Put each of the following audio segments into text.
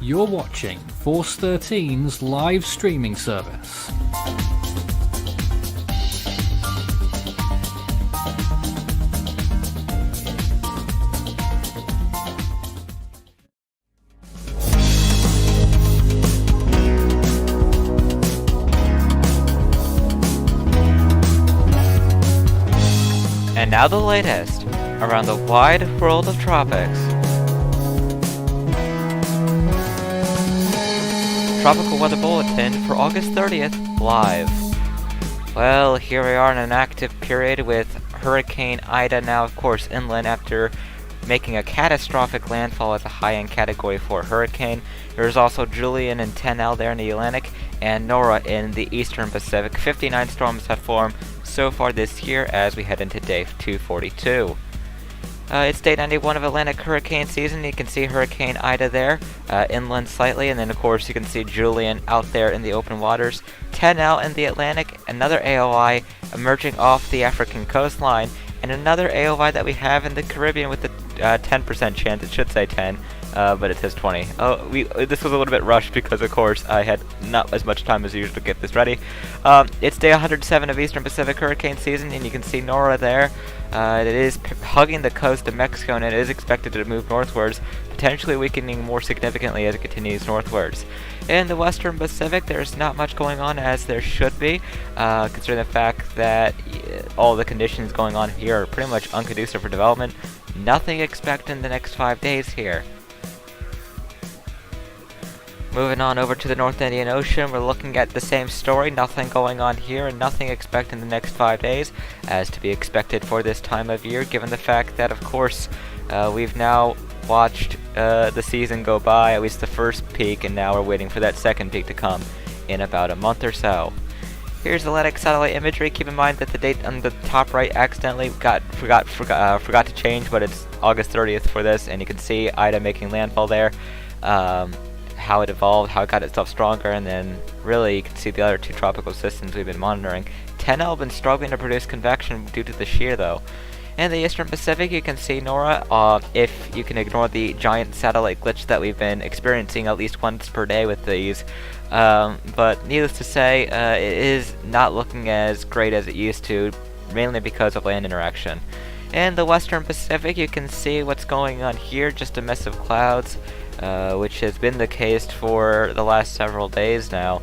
You're watching Force 13's live streaming service. And now the latest around the wide world of tropics. Tropical Weather Bulletin for August 30th, live. Well, here we are in an active period with Hurricane Ida now, of course, inland after making a catastrophic landfall as a high-end Category 4 hurricane. There's also Julian and 10L there in the Atlantic, and Nora in the Eastern Pacific. 59 storms have formed so far this year as we head into day 242. It's day 91 of Atlantic hurricane season. You can see Hurricane Ida there, inland slightly, and then of course you can see Julian out there in the open waters. 10L in the Atlantic, another AOI emerging off the African coastline, and another AOI that we have in the Caribbean with the 10% chance. It should say 10, but it says 20. This was a little bit rushed because, of course, I had not as much time as usual to get this ready. It's day 107 of Eastern Pacific hurricane season, and you can see Nora there. It is hugging the coast of Mexico, and it is expected to move northwards, potentially weakening more significantly as it continues northwards. In the Western Pacific, there's not much going on as there should be, considering the fact that all the conditions going on here are pretty much unconducive for development. Nothing expected in the next 5 days here. Moving on over to the North Indian Ocean, we're looking at the same story. Nothing going on here and nothing expected in the next 5 days, as to be expected for this time of year, given the fact that, of course, we've now watched the season go by, at least the first peak, and now we're waiting for that second peak to come in about a month or so. Here's Atlantic satellite imagery. Keep in mind that the date on the top right accidentally forgot to change, but it's August 30th for this, and you can see Ida making landfall there. How it evolved, how it got itself stronger, and then really you can see the other two tropical systems we've been monitoring. 10L have been struggling to produce convection due to the shear though. In the Eastern Pacific, you can see Nora, if you can ignore the giant satellite glitch that we've been experiencing at least once per day with these. But needless to say, it is not looking as great as it used to, mainly because of land interaction. In the Western Pacific, you can see what's going on here, just a mess of clouds, which has been the case for the last several days now.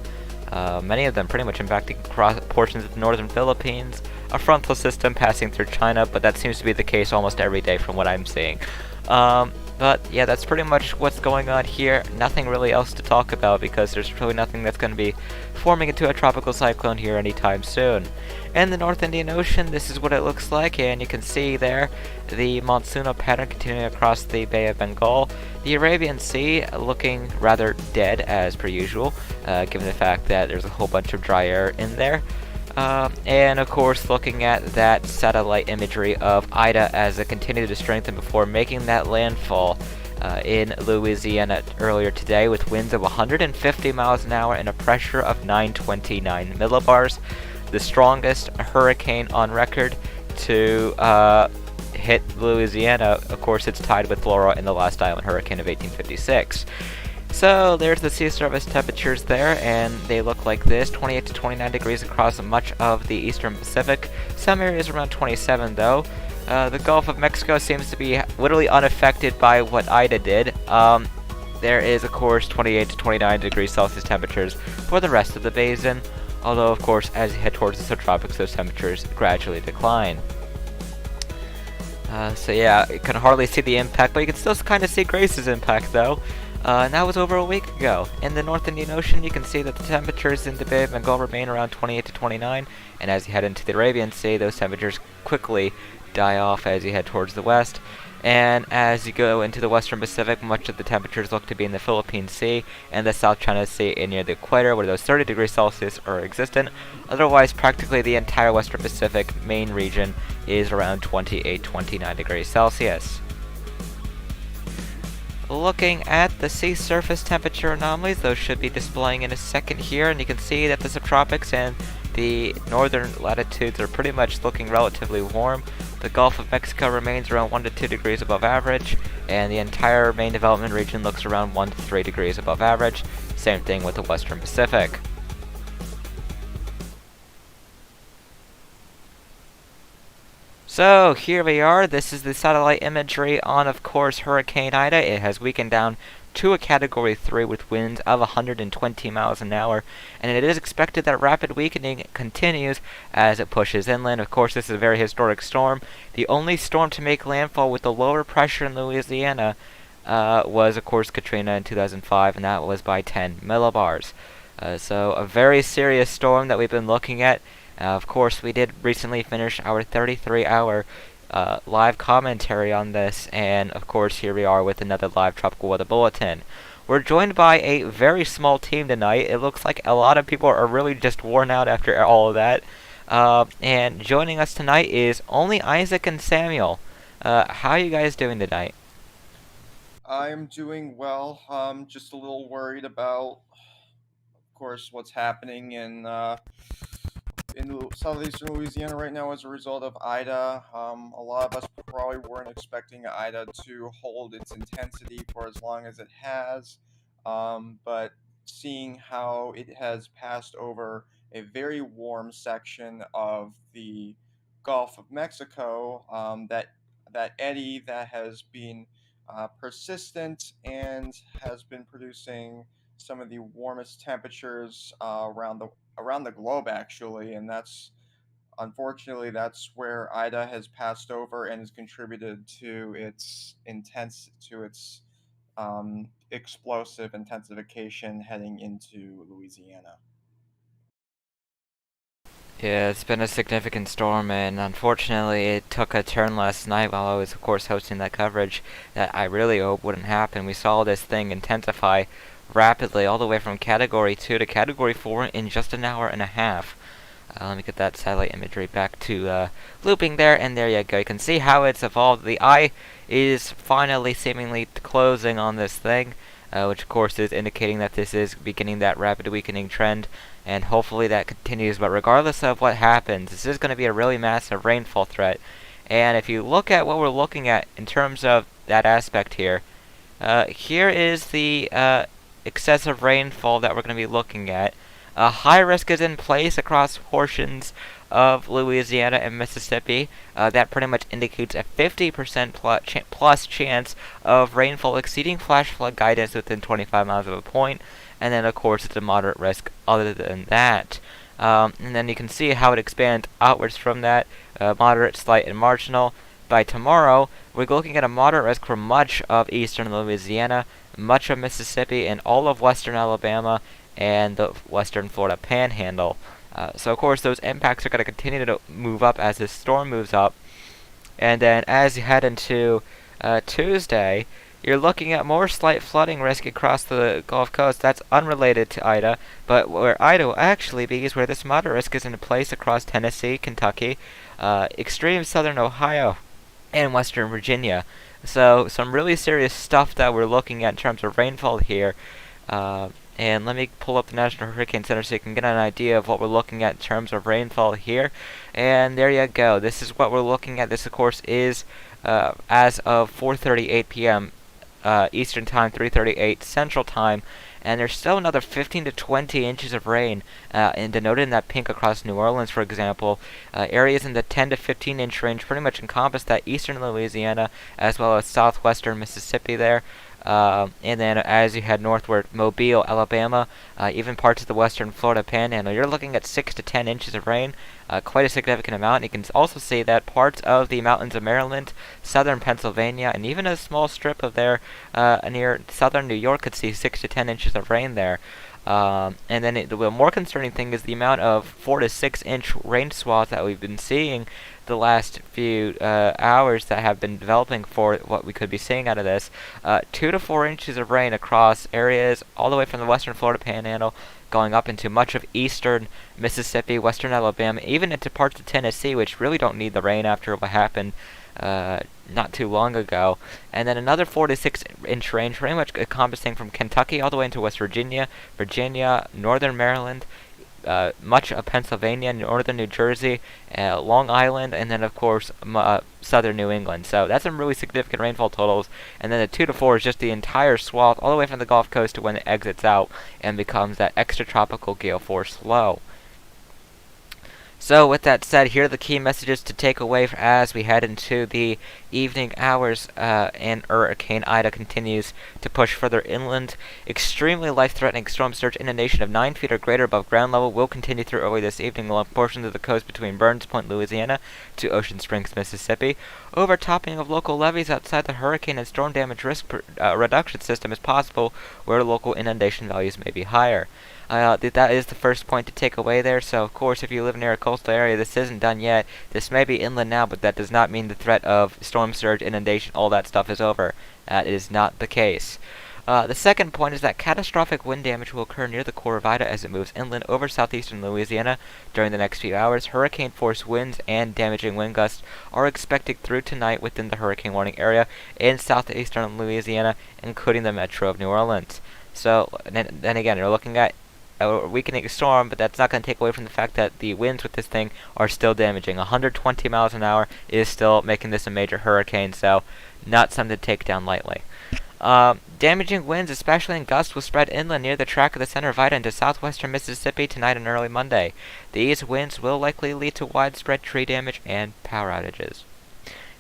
Many of them pretty much impacting portions of the northern Philippines, a frontal system passing through China, but that seems to be the case almost every day from what I'm seeing. But yeah, that's pretty much what's going on here. Nothing really else to talk about because there's really nothing that's going to be forming into a tropical cyclone here anytime soon. In the North Indian Ocean, this is what it looks like, and you can see there the monsoonal pattern continuing across the Bay of Bengal. The Arabian Sea looking rather dead as per usual, given the fact that there's a whole bunch of dry air in there. And of course looking at that satellite imagery of Ida as it continued to strengthen before making that landfall in Louisiana earlier today with winds of 150 miles an hour and a pressure of 929 millibars. The strongest hurricane on record to hit Louisiana. Of course, it's tied with Laura in the last island hurricane of 1856. So there's the sea surface temperatures there, and they look like this: 28 to 29 degrees across much of the Eastern Pacific. Some areas around 27 though. The Gulf of Mexico seems to be literally unaffected by what Ida did. There is, of course, 28 to 29 degrees Celsius temperatures for the rest of the basin, although, of course, as you head towards the subtropics, those temperatures gradually decline. So yeah, you can hardly see the impact, but you can still kind of see Grace's impact though. And that was over a week ago. In the North Indian Ocean, you can see that the temperatures in the Bay of Bengal remain around 28 to 29, and as you head into the Arabian Sea, those temperatures quickly die off as you head towards the west. And as you go into the Western Pacific, much of the temperatures look to be in the Philippine Sea and the South China Sea and near the equator, where those 30 degrees Celsius are existent. Otherwise, practically the entire Western Pacific main region is around 28-29 degrees Celsius. Looking at the sea surface temperature anomalies, those should be displaying in a second here, and you can see that the subtropics and the northern latitudes are pretty much looking relatively warm, The Gulf of Mexico remains around 1 to 2 degrees above average, and the entire main development region looks around 1 to 3 degrees above average. Same thing with the Western Pacific. So here we are. This is the satellite imagery on, of course, Hurricane Ida. It has weakened down to a Category 3 with winds of 120 miles an hour, and it is expected that rapid weakening continues as it pushes inland. Of course, this is a very historic storm. The only storm to make landfall with the lower pressure in Louisiana was, of course, Katrina in 2005, and that was by 10 millibars. So a very serious storm that we've been looking at. Of course, we did recently finish our 33-hour live commentary on this, and of course, here we are with another live tropical weather bulletin. We're joined by a very small team tonight. It looks like a lot of people are really just worn out after all of that. And joining us tonight is only Isaac and Samuel. How are you guys doing tonight? I'm doing well. Just a little worried about, of course, what's happening in southeastern Louisiana right now as a result of Ida. A lot of us probably weren't expecting Ida to hold its intensity for as long as it has, but seeing how it has passed over a very warm section of the Gulf of Mexico, that eddy that has been persistent and has been producing some of the warmest temperatures around the globe, actually, and that's where Ida has passed over and has contributed to its explosive intensification heading into Louisiana. Yeah, it's been a significant storm, and unfortunately it took a turn last night while I was, of course, hosting that coverage that I really hope wouldn't happen. We saw this thing intensify rapidly all the way from Category 2 to Category 4 in just an hour and a half. Let me get that satellite imagery back to looping there, and there you go. You can see how it's evolved. The eye is finally seemingly closing on this thing, which of course is indicating that this is beginning that rapid weakening trend, and hopefully that continues. But regardless of what happens, this is going to be a really massive rainfall threat. And if you look at what we're looking at in terms of that aspect here, here is the excessive rainfall that we're going to be looking at. High risk is in place across portions of Louisiana and Mississippi. That pretty much indicates a 50% plus chance of rainfall exceeding flash flood guidance within 25 miles of a point. And then, of course, it's a moderate risk other than that. And then you can see how it expands outwards from that, moderate, slight, and marginal. By tomorrow, we're looking at a moderate risk for much of eastern Louisiana, much of Mississippi, and all of western Alabama, and the western Florida panhandle. So of course those impacts are going to continue to move up as this storm moves up. And then as you head into Tuesday, you're looking at more slight flooding risk across the Gulf Coast. That's unrelated to Ida, but where Ida will actually be is where this moderate risk is in place across Tennessee, Kentucky, extreme southern Ohio, and western Virginia. So some really serious stuff that we're looking at in terms of rainfall here. And let me pull up the National Hurricane Center so you can get an idea of what we're looking at in terms of rainfall here. And there you go. This is what we're looking at. This, of course, is as of 4:38 p.m. Eastern Time, 3:38 Central Time. And there's still another 15 to 20 inches of rain, and denoted in that pink across New Orleans, for example. Areas in the 10 to 15 inch range pretty much encompass that eastern Louisiana as well as southwestern Mississippi there. And then as you head northward, Mobile, Alabama, even parts of the western Florida panhandle, you're looking at 6 to 10 inches of rain, quite a significant amount. You can also see that parts of the mountains of Maryland, southern Pennsylvania, and even a small strip of there near southern New York could see 6 to 10 inches of rain there. And then the more concerning thing is the amount of 4 to 6 inch rain swaths that we've been seeing the last few hours that have been developing for what we could be seeing out of this. 2 to 4 inches of rain across areas all the way from the western Florida panhandle going up into much of eastern Mississippi, western Alabama, even into parts of Tennessee, which really don't need the rain after what happened not too long ago. And then another 4 to 6 inch range, pretty much encompassing from Kentucky all the way into West Virginia, northern Maryland, much of Pennsylvania, northern New Jersey, Long Island, and then of course southern New England. So that's some really significant rainfall totals. And then the 2 to 4 is just the entire swath all the way from the Gulf Coast to when it exits out and becomes that extratropical gale force low. So with that said, here are the key messages to take away as we head into the evening hours, and Hurricane Ida continues to push further inland. Extremely life-threatening storm surge inundation of 9 feet or greater above ground level will continue through early this evening along portions of the coast between Burns Point, Louisiana, to Ocean Springs, Mississippi. Overtopping of local levees outside the hurricane and storm damage risk reduction system is possible, where local inundation values may be higher. That is the first point to take away there. So, of course, if you live near a coastal area, this isn't done yet. This may be inland now, but that does not mean the threat of storm surge, inundation, all that stuff is over. That is not the case. The second point is that catastrophic wind damage will occur near the core of Ida as it moves inland over southeastern Louisiana during the next few hours. Hurricane-force winds and damaging wind gusts are expected through tonight within the hurricane warning area in southeastern Louisiana, including the metro of New Orleans. So, then again, you're looking at a weakening storm, but that's not going to take away from the fact that the winds with this thing are still damaging. 120 miles an hour is still making this a major hurricane, so not something to take down lightly. Damaging winds, especially in gusts, will spread inland near the track of the center of Ida into southwestern Mississippi tonight and early Monday. These winds will likely lead to widespread tree damage and power outages.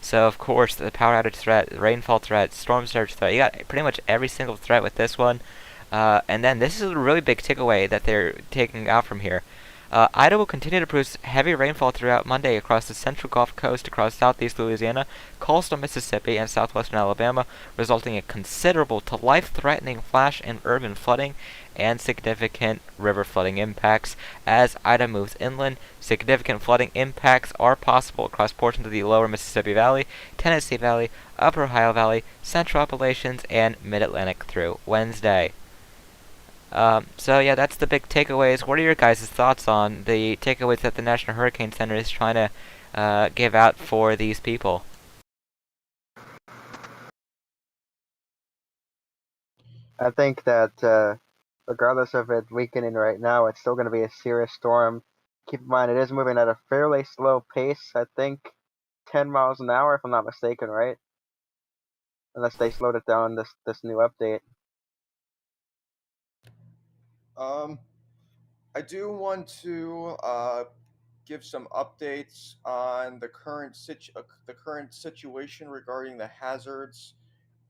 So, of course, the power outage threat, rainfall threat, storm surge threat, you got pretty much every single threat with this one. And then this is a really big takeaway that they're taking out from here. Ida will continue to produce heavy rainfall throughout Monday across the central Gulf Coast, across southeast Louisiana, coastal Mississippi, and southwestern Alabama, resulting in considerable to life-threatening flash and urban flooding and significant river flooding impacts. As Ida moves inland, significant flooding impacts are possible across portions of the lower Mississippi Valley, Tennessee Valley, upper Ohio Valley, central Appalachians, and mid-Atlantic through Wednesday. So yeah, that's the big takeaways. What are your guys' thoughts on the takeaways that the National Hurricane Center is trying to give out for these people? I think that regardless of it weakening right now, it's still going to be a serious storm. Keep in mind, it is moving at a fairly slow pace. I think 10 miles an hour, if I'm not mistaken, right? Unless they slowed it down this new update. Um, I do want to give some updates on the current situation regarding the hazards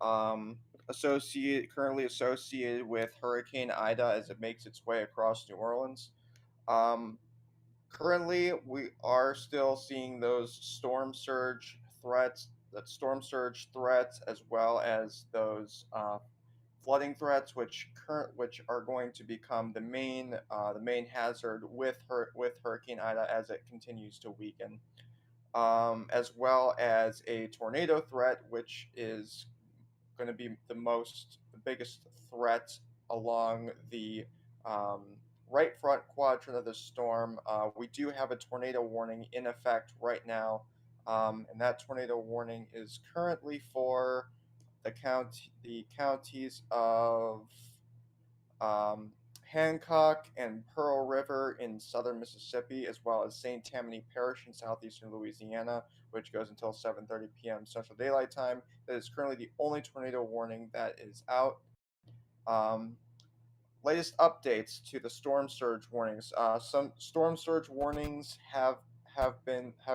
currently associated with Hurricane Ida as it makes its way across New Orleans. Um, Currently, we are still seeing those storm surge threats, as well as those flooding threats, which are going to become the main hazard with Hurricane Ida as it continues to weaken, as well as a tornado threat, which is going to be the biggest threat along the um, right front quadrant of the storm. We do have a tornado warning in effect right now, and that tornado warning is currently for the counties of um, Hancock and Pearl River in southern Mississippi, as well as St. Tammany Parish in southeastern Louisiana, which goes until 7:30 p.m. Central Daylight Time. That is currently the only tornado warning that is out. Um, Latest updates to the storm surge warnings. Some storm surge warnings have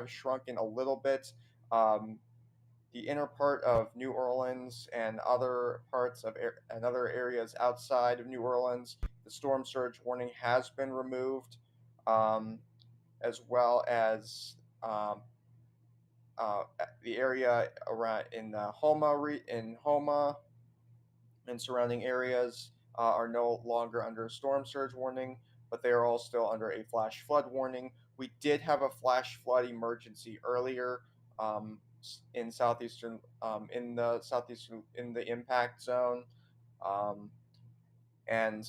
shrunken a little bit. Um, the inner part of New Orleans and other areas outside of New Orleans, the storm surge warning has been removed, um, as well as the area around in Homa and surrounding areas are no longer under a storm surge warning, but they are all still under a flash flood warning. We did have a flash flood emergency earlier um, in the impact zone, um, and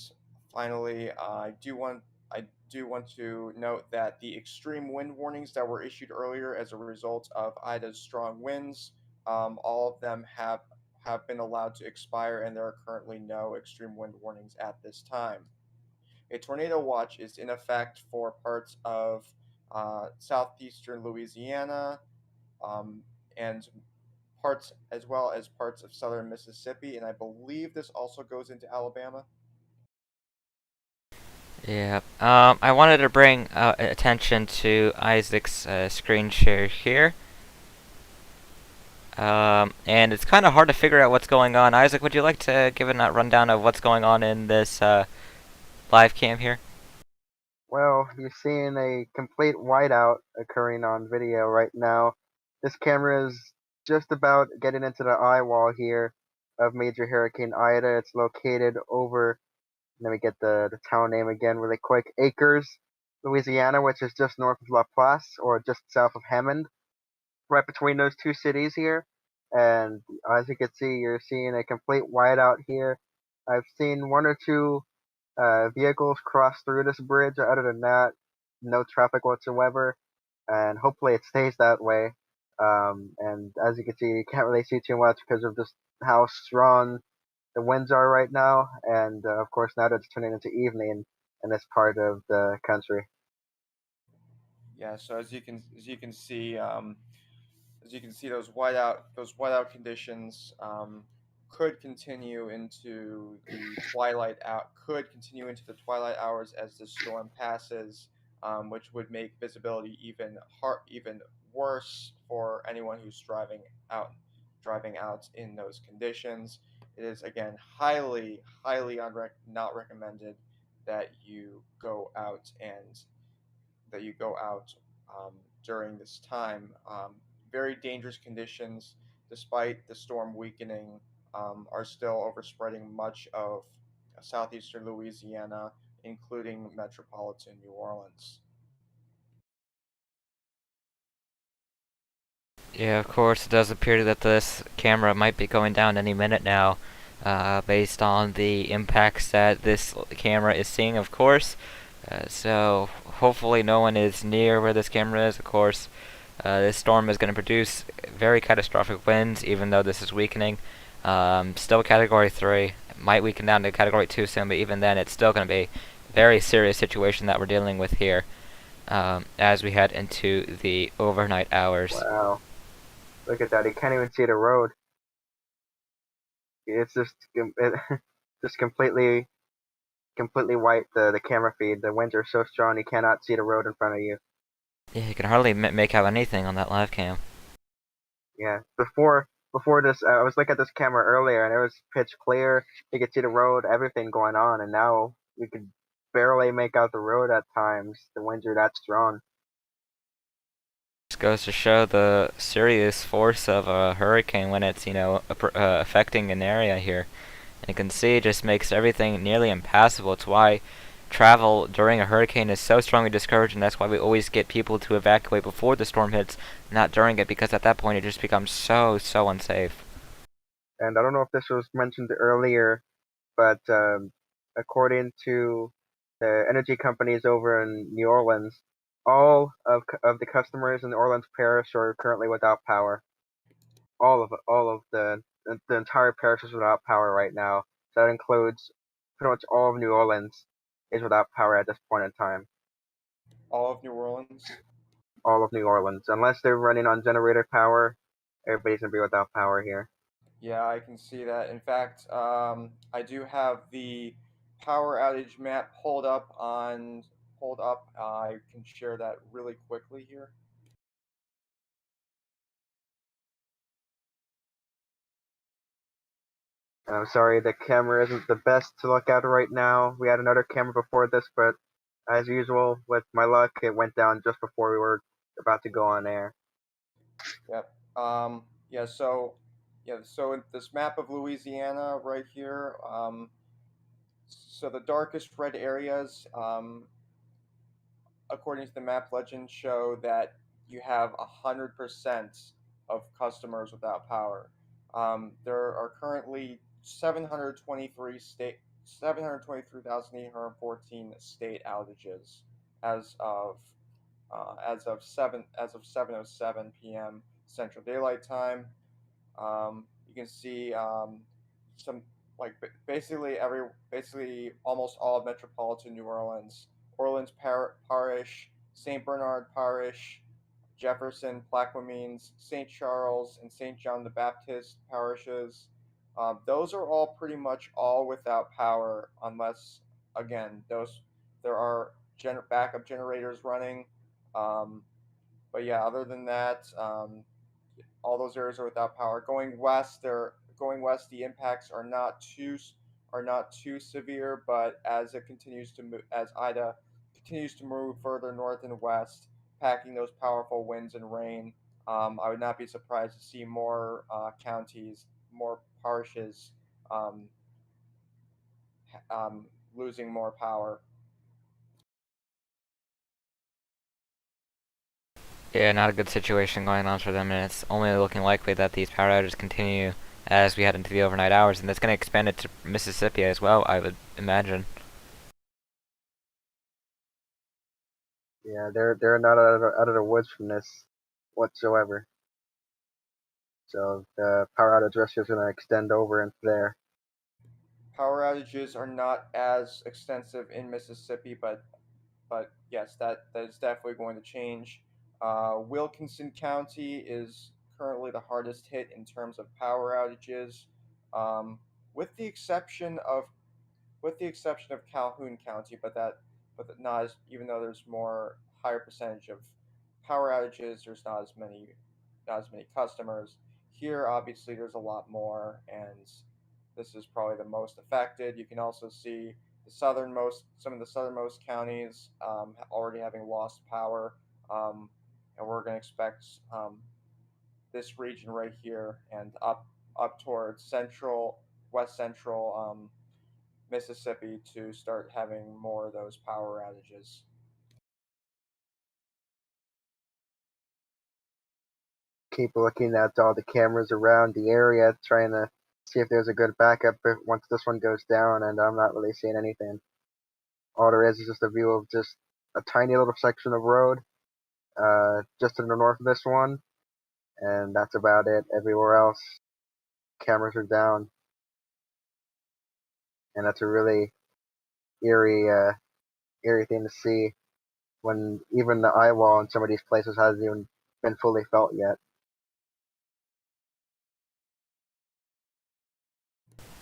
finally, I do want to note that the extreme wind warnings that were issued earlier as a result of Ida's strong winds, all of them have been allowed to expire, and there are currently no extreme wind warnings at this time. A tornado watch is in effect for parts of southeastern Louisiana, um, and parts as well as parts of southern Mississippi, and I believe this also goes into Alabama. Yeah. I wanted to bring attention to Isaac's screen share here. And it's kind of hard to figure out what's going on. Isaac, would you like to give a rundown of what's going on in this live cam here? Well, you're seeing a complete whiteout occurring on video right now. This camera is just about getting into the eye wall here of Major Hurricane Ida. It's located over, let me get the town name again really quick, Acres, Louisiana, which is just north of La Place or just south of Hammond, right between those two cities here. And as you can see, you're seeing a complete whiteout here. I've seen one or two vehicles cross through this bridge. Other than that, no traffic whatsoever, and hopefully it stays that way. And as you can see, you can't really see too much because of just how strong the winds are right now, and of course now that it's turning into evening in this part of the country. Yeah, so as you can see, those whiteout conditions could continue into the twilight hours as the storm passes, which would make visibility even worse for anyone who's driving out in those conditions. It is again highly not recommended that you go out and that you go out um, during this time. Very dangerous conditions, despite the storm weakening, are still overspreading much of southeastern Louisiana, including metropolitan New Orleans. Yeah, of course, it does appear that this camera might be going down any minute now, based on the impacts that this camera is seeing, of course. So hopefully no one is near where this camera is. Of course, this storm is going to produce very catastrophic winds, even though this is weakening. Still Category 3. It might weaken down to Category 2 soon, but even then it's still going to be a very serious situation that we're dealing with here, as we head into the overnight hours. Wow, look at that! You can't even see the road. It's just just completely white. The camera feed. The winds are so strong you cannot see the road in front of you. Yeah, you can hardly make out anything on that live cam. Yeah, before this, I was looking at this camera earlier, and it was pitch clear. You could see the road, everything going on, and now you could barely make out the road at times. The winds are that strong. Just goes to show the serious force of a hurricane when it's, affecting an area here. And you can see it just makes everything nearly impassable. It's why travel during a hurricane is so strongly discouraged, and that's why we always get people to evacuate before the storm hits, not during it, because at that point it just becomes so unsafe. And I don't know if this was mentioned earlier, but according to the energy companies over in New Orleans, all of the customers in the Orleans parish are currently without power. All of the entire parish is without power right now. So that includes pretty much all of New Orleans is without power at this point in time. All of New Orleans. All of New Orleans, unless they're running on generator power, everybody's gonna be without power here. Yeah, I can see that. In fact, I do have the power outage map pulled up. I can share that really quickly here. I'm sorry, the camera isn't the best to look at right now. We had another camera before this, but as usual, with my luck, it went down just before we were about to go on air. Yep. Yeah. So in this map of Louisiana right here. So the darkest red areas, according to the map legend, show that you have 100% of customers without power. There are currently 723,814 state outages as of 7:07 p.m. Central Daylight Time. You can see some basically almost all of metropolitan New Orleans, Parish, Saint Bernard Parish, Jefferson, Plaquemines, St. Charles, and St. John the Baptist parishes. Those are all pretty much all without power, unless again there are backup generators running. Um, but yeah, other than that, all those areas are without power. Going west. The impacts are not too severe, but as Ida continues to move further north and west, packing those powerful winds and rain, I would not be surprised to see more counties, more parishes, um, losing more power. Yeah, not a good situation going on for them, and it's only looking likely that these power outages continue as we head into the overnight hours, and that's going to expand it to Mississippi as well, I would imagine. Yeah, they're not out of the woods from this whatsoever. So the power outage risk is going to extend over into there. Power outages are not as extensive in Mississippi, but yes, that is definitely going to change. Wilkinson County is currently the hardest hit in terms of power outages, um, with the exception of Calhoun County, but not as, even though there's more higher percentage of power outages, there's not as many customers. Here, obviously, there's a lot more, and this is probably the most affected. You can also see some of the southernmost counties already having lost power, um, and we're going to expect this region right here and up towards west central Mississippi to start having more of those power outages. Keep looking at all the cameras around the area, trying to see if there's a good backup once this one goes down, and I'm not really seeing anything. All there is just a view of just a tiny little section of road, just to the north of this one, and that's about it. Everywhere else, cameras are down, and that's a really eerie, eerie thing to see when even the eye wall in some of these places hasn't even been fully felt yet.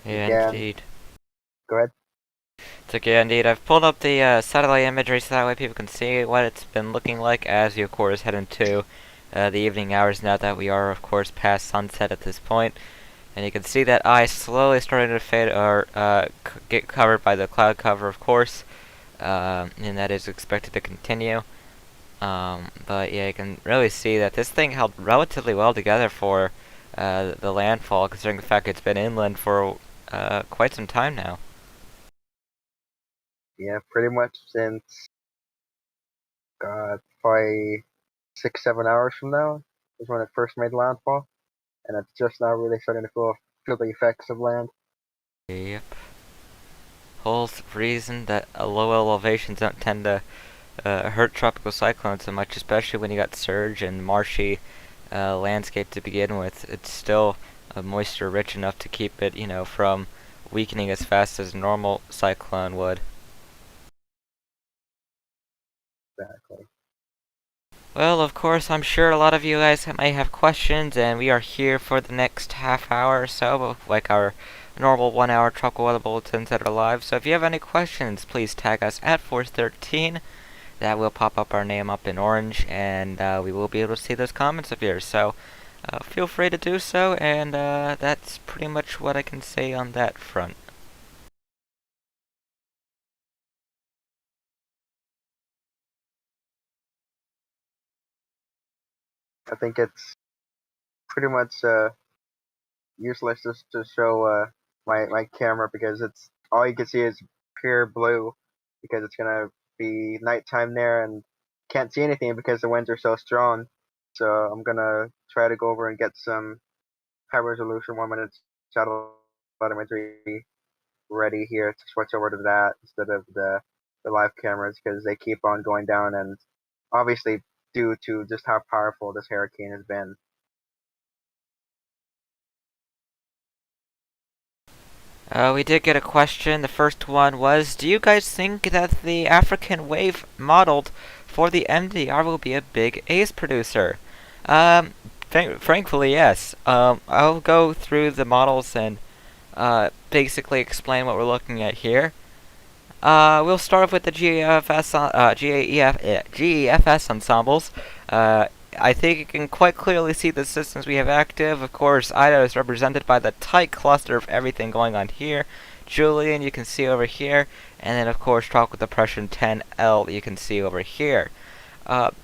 Yeah, Again, indeed. go ahead. So yeah, indeed. I've pulled up the satellite imagery so that way people can see what it's been looking like as you, of course, head into the evening hours now that we are, of course, past sunset at this point. And you can see that ice slowly starting to fade or get covered by the cloud cover, of course. And that is expected to continue. But yeah, you can really see that this thing held relatively well together for the landfall, considering the fact it's been inland for quite some time now. Yeah, pretty much since probably 6-7 hours from now is when it first made landfall, and it's just now really starting to feel the effects of land. Yep. Whole reason that low elevations don't tend to hurt tropical cyclones so much, especially when you got surge and marshy landscape to begin with. It's still moisture rich enough to keep it, from weakening as fast as a normal cyclone would. Exactly. Well, of course, I'm sure a lot of you guys may have questions, and we are here for the next half hour or so, like our normal 1 hour tropical weather bulletins that are live. So if you have any questions, please tag us at Force13. That will pop up our name up in orange, and we will be able to see those comments of yours. So feel free to do so, and that's pretty much what I can say on that front. I think it's pretty much useless just to show my camera because it's all you can see is pure blue because it's gonna be nighttime there and can't see anything because the winds are so strong. So I'm gonna try to go over and get some high resolution 1 minute satellite imagery ready here to switch over to that instead of the live cameras because they keep on going down and obviously due to just how powerful this hurricane has been. We did get a question. The first one was, do you guys think that the African wave modeled for the MDR will be a big ACE producer? Frankly, yes. I'll go through the models and basically explain what we're looking at here. We'll start with the GEFS ensembles. I think you can quite clearly see the systems we have active. Of course, Ida is represented by the tight cluster of everything going on here. Julian, you can see over here. And then, of course, Tropical Depression 10L, you can see over here.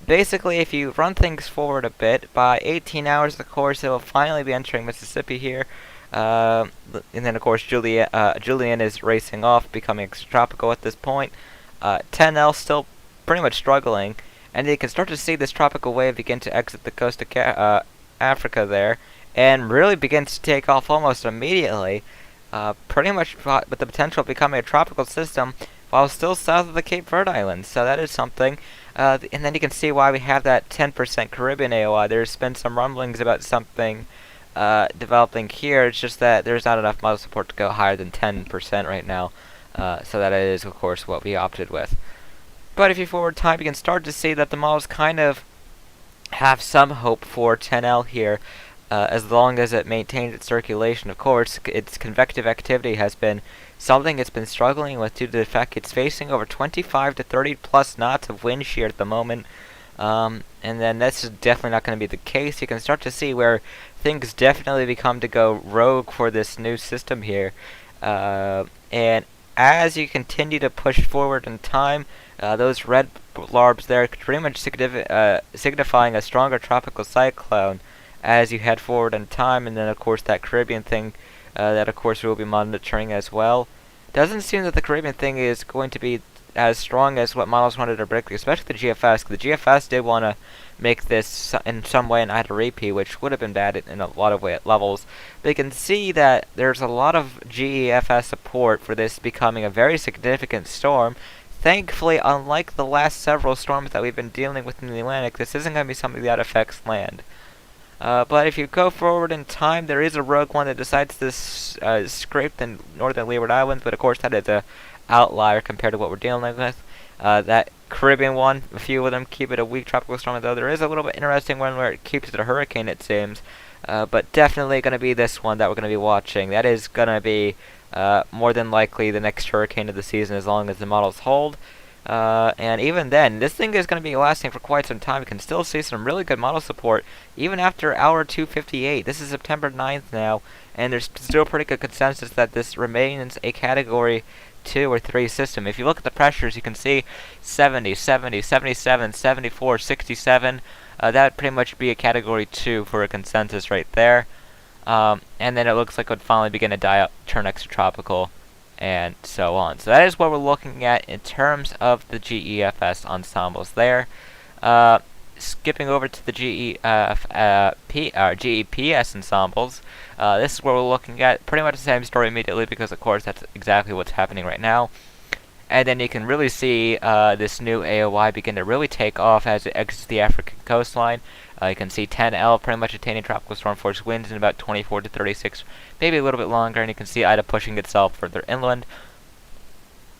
Basically, if you run things forward a bit, by 18 hours, of course, it will finally be entering Mississippi here. And then, of course, Julian is racing off, becoming extratropical at this point. 10L still pretty much struggling. And you can start to see this tropical wave begin to exit the coast of Africa there, and really begins to take off almost immediately, pretty much with the potential of becoming a tropical system while still south of the Cape Verde Islands. So that is something. And then you can see why we have that 10% Caribbean AOI. There's been some rumblings about something developing here. It's just that there's not enough model support to go higher than 10% right now. So that is, of course, what we opted with. But if you forward time, you can start to see that the models kind of have some hope for 10L here, as long as it maintains its circulation. Of course, its convective activity has been something it's been struggling with due to the fact it's facing over 25 to 30 plus knots of wind shear at the moment. And then this is definitely not going to be the case. You can start to see where things definitely become to go rogue for this new system here. And as you continue to push forward in time, those red barbs there pretty much signifying a stronger tropical cyclone as you head forward in time, and then of course that Caribbean thing that of course we'll be monitoring as well. Doesn't seem that the Caribbean thing is going to be as strong as what models wanted to predict, especially the GFS. The GFS did want to make this in some way an Ida repeat, which would have been bad in a lot of levels. But you can see that there's a lot of GEFS support for this becoming a very significant storm. Thankfully, unlike the last several storms that we've been dealing with in the Atlantic, this isn't going to be something that affects land. But if you go forward in time, there is a rogue one that decides to scrape the northern Leeward Islands, but of course that is a outlier compared to what we're dealing with. That Caribbean one, a few of them keep it a weak tropical storm, though there is a little bit interesting one where it keeps it a hurricane, it seems. But definitely going to be this one that we're going to be watching. That is going to be more than likely the next hurricane of the season as long as the models hold. And even then, this thing is going to be lasting for quite some time. You can still see some really good model support even after hour 258. This is September 9th now, and there's still pretty good consensus that this remains a category 2 or 3 system. If you look at the pressures, you can see 70, 70, 77, 74, 67. That would pretty much be a category 2 for a consensus right there. And then it looks like it would finally begin to die out, turn extratropical, and so on. So that is what we're looking at in terms of the GEFS ensembles there. Skipping over to the GEPS ensembles, this is where we're looking at pretty much the same story immediately, because of course that's exactly what's happening right now. And then you can really see this new AOI begin to really take off as it exits the African coastline. You can see 10L pretty much attaining tropical storm force winds in about 24 to 36, maybe a little bit longer, and you can see Ida pushing itself further inland.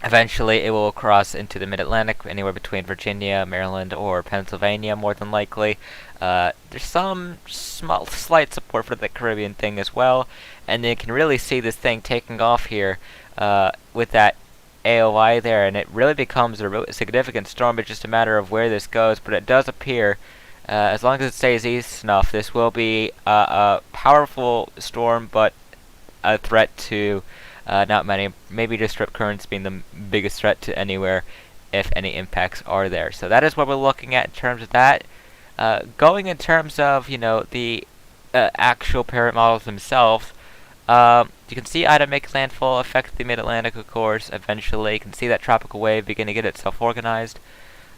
Eventually, it will cross into the mid-Atlantic, anywhere between Virginia, Maryland, or Pennsylvania, more than likely. There's some slight support for the Caribbean thing as well, and you can really see this thing taking off here with that AOI there, and it really becomes a really significant storm. It's just a matter of where this goes, but it does appear, as long as it stays east enough, this will be a powerful storm, but a threat to not many, maybe just strip currents being the biggest threat to anywhere, if any impacts are there. So that is what we're looking at in terms of that. Going in terms of, you know, the actual parent models themselves, you can see Ida make landfall, affect the mid-Atlantic, of course. Eventually, you can see that tropical wave begin to get itself organized.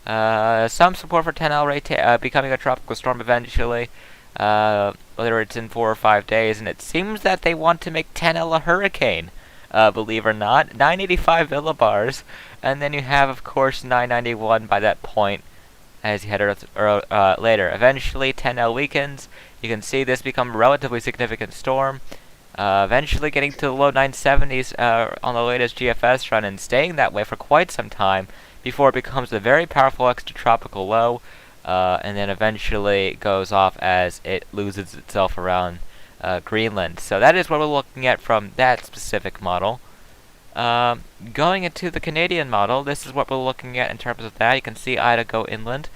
Some support for 10L becoming a tropical storm eventually, whether it's in 4 or 5 days, and it seems that they want to make 10L a hurricane, believe it or not. 985 millibars, and then you have, of course, 991 by that point as you head later. Eventually, 10L weakens. You can see this become a relatively significant storm. eventually getting to the low 970s on the latest GFS run and staying that way for quite some time before it becomes a very powerful extratropical low, and then eventually goes off as it loses itself around Greenland. So that is what we're looking at from that specific model. Going into the Canadian model, this is what we're looking at in terms of that. You can see Ida go inland.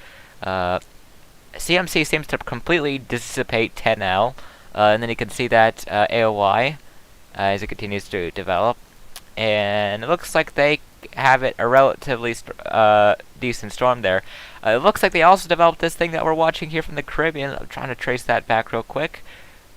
CMC seems to completely dissipate 10L, and then you can see that AOI as it continues to develop. And it looks like they have it a relatively decent storm there. It looks like they also developed this thing that we're watching here from the Caribbean. I'm trying to trace that back real quick.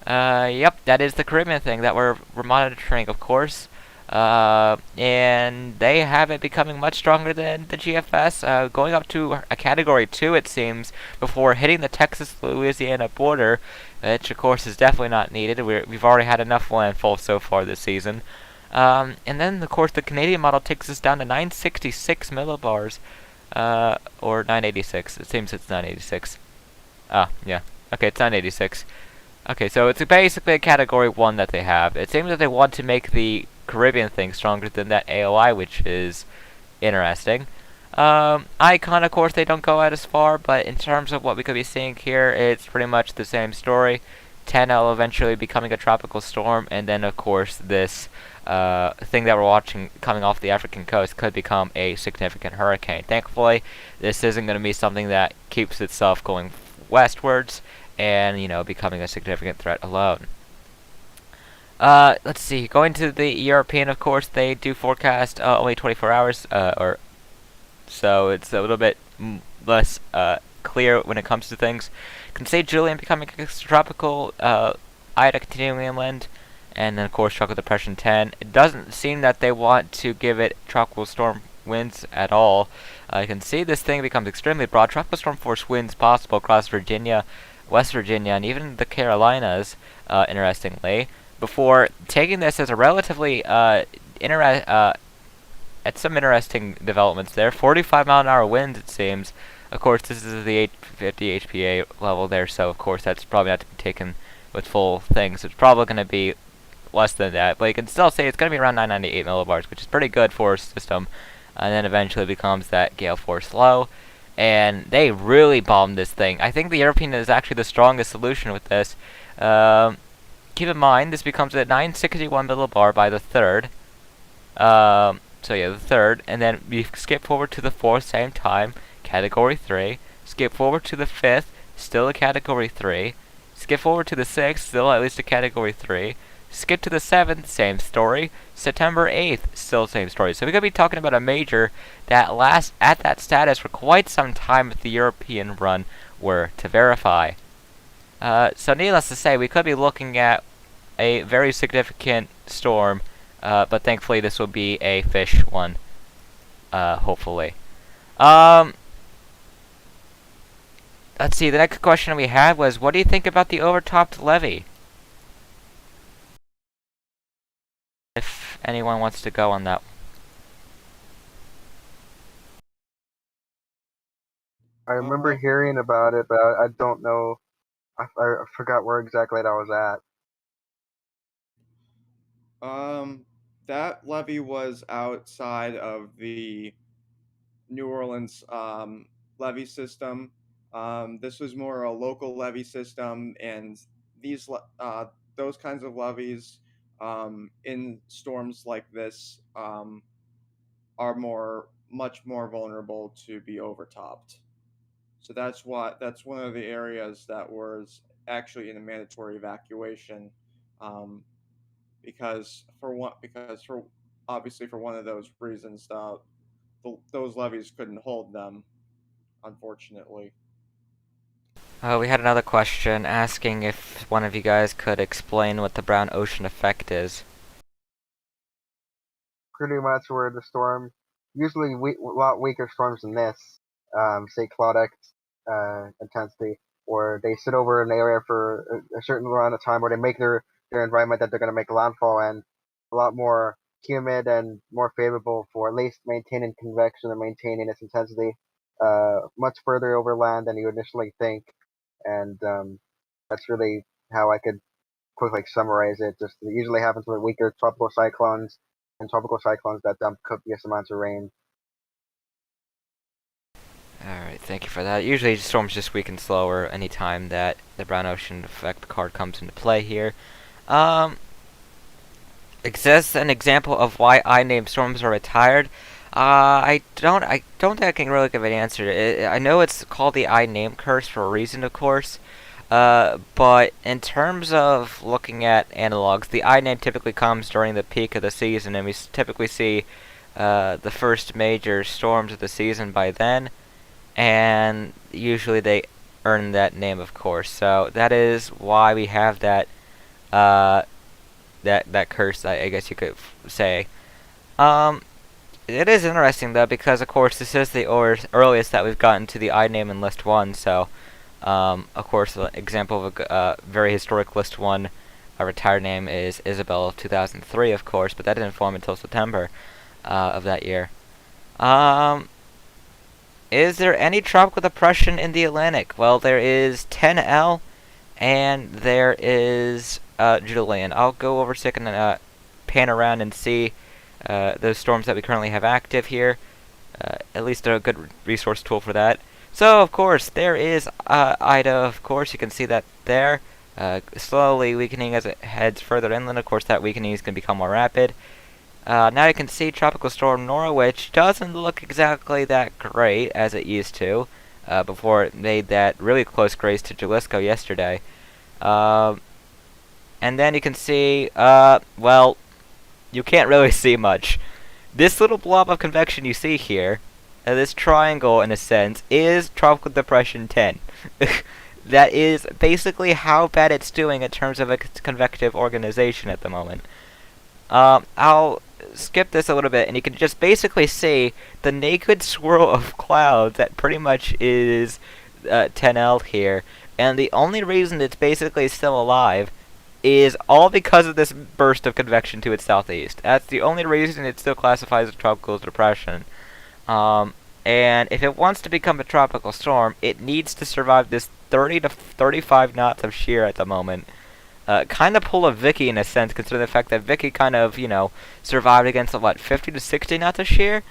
Yep, that is the Caribbean thing that we're monitoring, of course. And they have it becoming much stronger than the GFS, going up to a Category 2, it seems, before hitting the Texas-Louisiana border, which, of course, is definitely not needed. We've already had enough landfall so far this season. And then, of course, the Canadian model takes us down to 966 millibars, or 986. It seems it's 986. Yeah. Okay, it's 986. Okay, so it's basically a Category 1 that they have. It seems that they want to make the Caribbean thing stronger than that AOI, which is interesting. Icon, of course, they don't go out as far, but in terms of what we could be seeing here, it's pretty much the same story. 10L eventually becoming a tropical storm, and then, of course, this thing that we're watching coming off the African coast could become a significant hurricane. Thankfully, this isn't going to be something that keeps itself going westwards and, you know, becoming a significant threat alone. Let's see. Going to the European, of course, they do forecast only 24 hours, so it's a little bit less clear when it comes to things. You can say Julian becoming tropical, Ida continuing inland, and then, of course, Tropical Depression 10. It doesn't seem that they want to give it tropical storm winds at all. You can see this thing becomes extremely broad. Tropical storm force winds possible across Virginia, West Virginia, and even the Carolinas, interestingly, before taking this as a relatively at some interesting developments there. 45-mile-an-hour winds, it seems. Of course, this is the 850 HPA level there, so of course that's probably not to be taken with full things. It's probably going to be less than that, but you can still say it's going to be around 998 millibars, which is pretty good for a system. And then eventually becomes that gale force low, and they really bombed this thing. I think the European is actually the strongest solution with this. Keep in mind, this becomes at 961 millibar by the third. So yeah, the third, and then we skip forward to the fourth, same time, Category 3. Skip forward to the fifth, still a Category 3. Skip forward to the sixth, still at least a Category 3. Skip to the 7th, same story. September 8th, still same story. So we're going to be talking about a major that lasts at that status for quite some time if the European run were to verify. So needless to say, we could be looking at a very significant storm, but thankfully this will be a fish one, hopefully. Let's see, the next question we had was, what do you think about the overtopped levee? If anyone wants to go on that. I remember hearing about it, but I don't know. I forgot where exactly that was at. That levee was outside of the New Orleans levee system. This was more a local levee system, and those kinds of levees in storms like this are much more vulnerable to be overtopped. So that's one of the areas that was actually in a mandatory evacuation, because for obviously for one of those reasons, those levees couldn't hold them, unfortunately. We had another question asking if one of you guys could explain what the brown ocean effect is. Pretty much where the storm, usually a lot weaker storms than this, say Claudette intensity, where they sit over an area for a certain amount of time, where they make their environment that they're going to make landfall, and a lot more humid and more favorable for at least maintaining convection and maintaining its intensity much further over land than you initially think. And that's really how I could quickly summarize it. Just it usually happens with weaker tropical cyclones and tropical cyclones that dump copious amounts of rain. Alright, thank you for that. Usually storms just weaken slower anytime that the brown ocean effect card comes into play here. Exists an example of why I-named storms are retired? I don't think I can really give an answer. I know it's called the I-name curse for a reason, of course. But in terms of looking at analogs, the I-name typically comes during the peak of the season, and we typically see the first major storms of the season by then, and usually they earn that name, of course. So that is why we have that that curse, I guess you could say. It is interesting though, because of course this is the earliest that we've gotten to the I-name in List 1, so of course an example of a very historic List 1 retired name is Isabel of 2003, of course, but that didn't form until September of that year. Is there any tropical depression in the Atlantic? Well, there is 10L, and there is Julian. I'll go over a second and pan around and see those storms that we currently have active here. At least a good resource tool for that. So, of course, there is Ida, of course. You can see that there. Slowly weakening as it heads further inland. Of course, that weakening is going to become more rapid. Now you can see Tropical Storm Nora, which doesn't look exactly that great as it used to before it made that really close grace to Jalisco yesterday. And then you can see, well, you can't really see much. This little blob of convection you see here, this triangle in a sense, is Tropical Depression 10. That is basically how bad it's doing in terms of its convective organization at the moment. I'll skip this a little bit, and you can just basically see the naked swirl of clouds that pretty much is 10L here. And the only reason it's basically still alive is all because of this burst of convection to its southeast. That's the only reason it still classifies as a tropical depression. And if it wants to become a tropical storm, it needs to survive this 30 to 35 knots of shear at the moment. Kind of pull a Vicky in a sense, considering the fact that Vicky kind of, survived against, 50 to 60 knots of shear?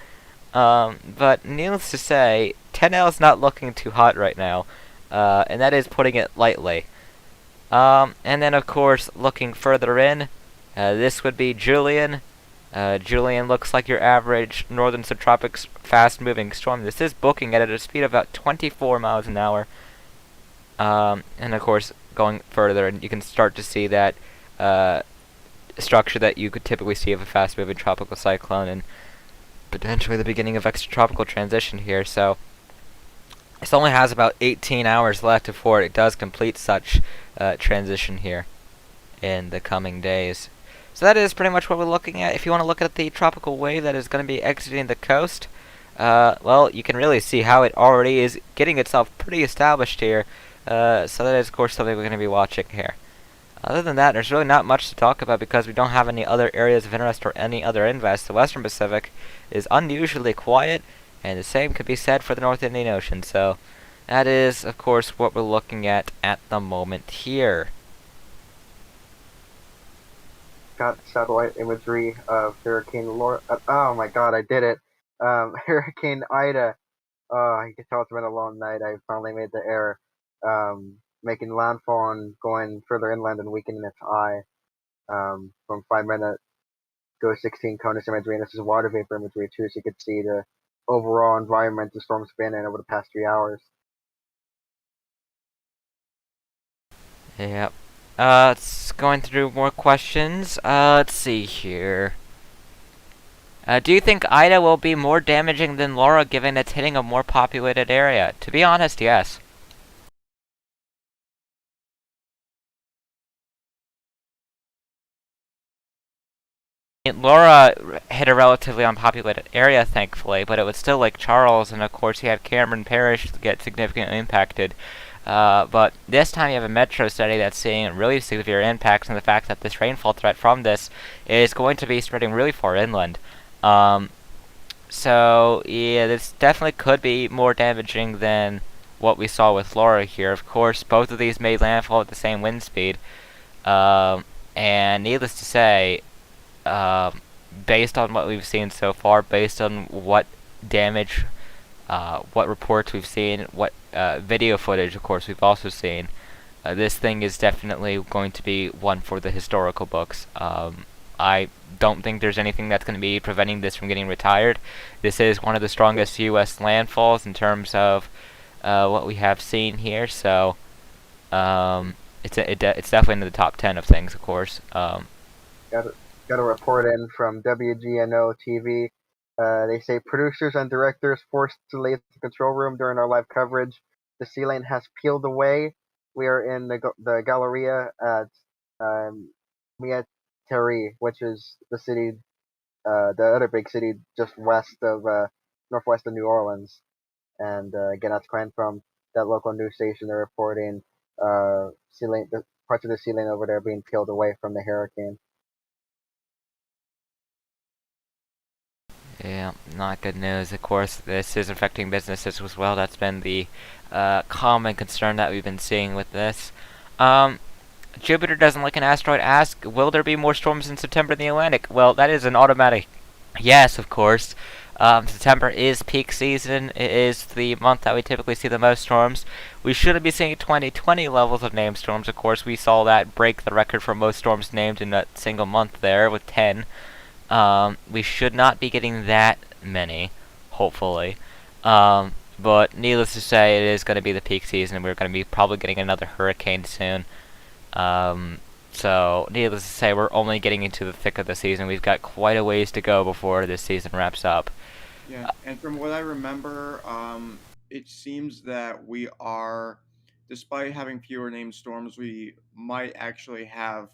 But needless to say, 10L is not looking too hot right now, and that is putting it lightly. And then, of course, looking further in, this would be Julian. Julian looks like your average northern subtropics fast-moving storm. This is booking at a speed of about 24 miles an hour. And, of course, going further, and you can start to see that structure that you could typically see of a fast-moving tropical cyclone, and potentially the beginning of extratropical transition here. So it only has about 18 hours left before it does complete such transition here in the coming days. So that is pretty much what we're looking at. If you want to look at the tropical wave that is going to be exiting the coast, well, you can really see how it already is getting itself pretty established here. So that is, of course, something we're going to be watching here. Other than that, there's really not much to talk about because we don't have any other areas of interest or any other invest. The Western Pacific is unusually quiet, and the same could be said for the North Indian Ocean. So that is, of course, what we're looking at the moment here. Got satellite imagery of Hurricane Laura. Oh my god, I did it. Hurricane Ida. You can tell it's been a long night. I finally made the error. Making landfall and going further inland and weakening its eye. From 5 minute go 16 CONUS imagery, and this is water vapor imagery too, so you could see the overall environment the storm's been in over the past 3 hours. Yep. It's going through more questions. Let's see here. Do you think Ida will be more damaging than Laura given it's hitting a more populated area? To be honest, yes. Laura hit a relatively unpopulated area, thankfully, but it was still Lake Charles, and of course you had Cameron Parish get significantly impacted. But this time you have a metro study that's seeing really severe impacts, and the fact that this rainfall threat from this is going to be spreading really far inland. So yeah, this definitely could be more damaging than what we saw with Laura here. Of course, both of these made landfall at the same wind speed. And needless to say, based on what we've seen so far, based on what damage, what reports we've seen, what video footage, of course, we've also seen, this thing is definitely going to be one for the historical books. I don't think there's anything that's going to be preventing this from getting retired. This is one of the strongest U.S. landfalls in terms of what we have seen here, so it's definitely in the top 10 of things, of course. Got a report in from WGNO TV. They say producers and directors forced to leave the control room during our live coverage. The ceiling has peeled away. We are in the Galleria at Miateri, which is the city, the other big city just west of northwest of New Orleans. And again, that's coming from that local news station. They're reporting the parts of the ceiling over there being peeled away from the hurricane. Yeah, not good news. Of course, this is affecting businesses as well. That's been the common concern that we've been seeing with this. Jupiter doesn't like an asteroid. Ask, will there be more storms in September in the Atlantic? Well, that is an automatic yes, of course. September is peak season. It is the month that we typically see the most storms. We shouldn't be seeing 2020 levels of named storms. Of course, we saw that break the record for most storms named in a single month there with 10. We should not be getting that many, hopefully. But needless to say, it is going to be the peak season, and we're going to be probably getting another hurricane soon. So, needless to say, we're only getting into the thick of the season. We've got quite a ways to go before this season wraps up. Yeah, and from what I remember, it seems that we are, despite having fewer named storms, we might actually have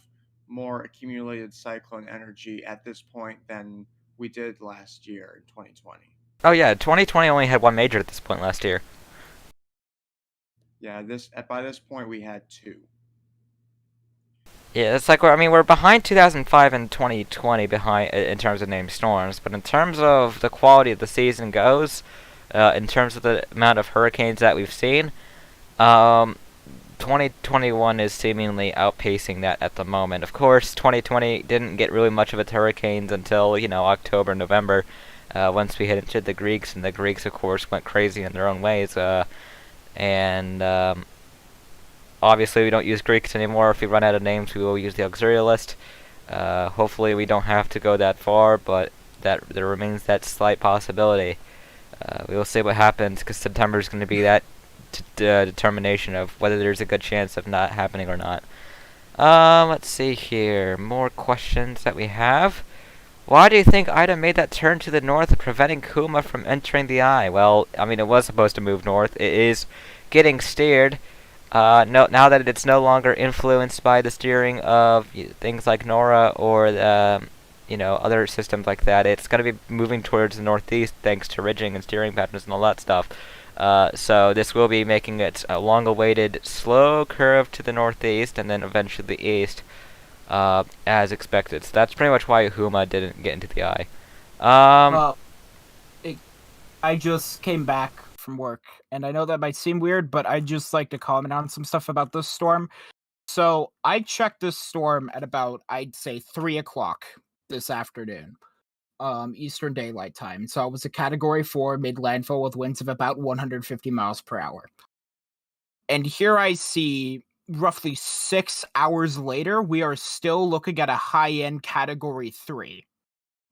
more accumulated cyclone energy at this point than we did last year in 2020. Oh yeah, 2020 only had one major at this point last year. Yeah, by this point we had two. Yeah, it's like we're behind 2005 and 2020 behind in terms of named storms, but in terms of the quality of the season goes, in terms of the amount of hurricanes that we've seen, 2021 is seemingly outpacing that at the moment. Of course, 2020 didn't get really much of its hurricanes until, October, November, once we hit into the Greeks, and the Greeks, of course, went crazy in their own ways, obviously we don't use Greeks anymore. If we run out of names, we will use the auxiliary list. Hopefully we don't have to go that far, but there remains that slight possibility. We will see what happens, because September is going to be that determination of whether there's a good chance of not happening or not. Let's see here. More questions that we have. Why do you think Ida made that turn to the north, preventing Kuma from entering the eye? Well, it was supposed to move north. It is getting steered. Now that it's no longer influenced by the steering of things like Nora or other systems like that, it's going to be moving towards the northeast thanks to ridging and steering patterns and all that stuff. So this will be making it a long-awaited slow curve to the northeast and then eventually the east, as expected. So that's pretty much why Kuma didn't get into the eye. I just came back from work, and I know that might seem weird, but I'd just like to comment on some stuff about this storm. So I checked this storm at about, I'd say, 3 o'clock this afternoon, Eastern Daylight Time. So it was a Category 4 mid-landfall with winds of about 150 miles per hour. And here I see, roughly 6 hours later, we are still looking at a high-end Category 3,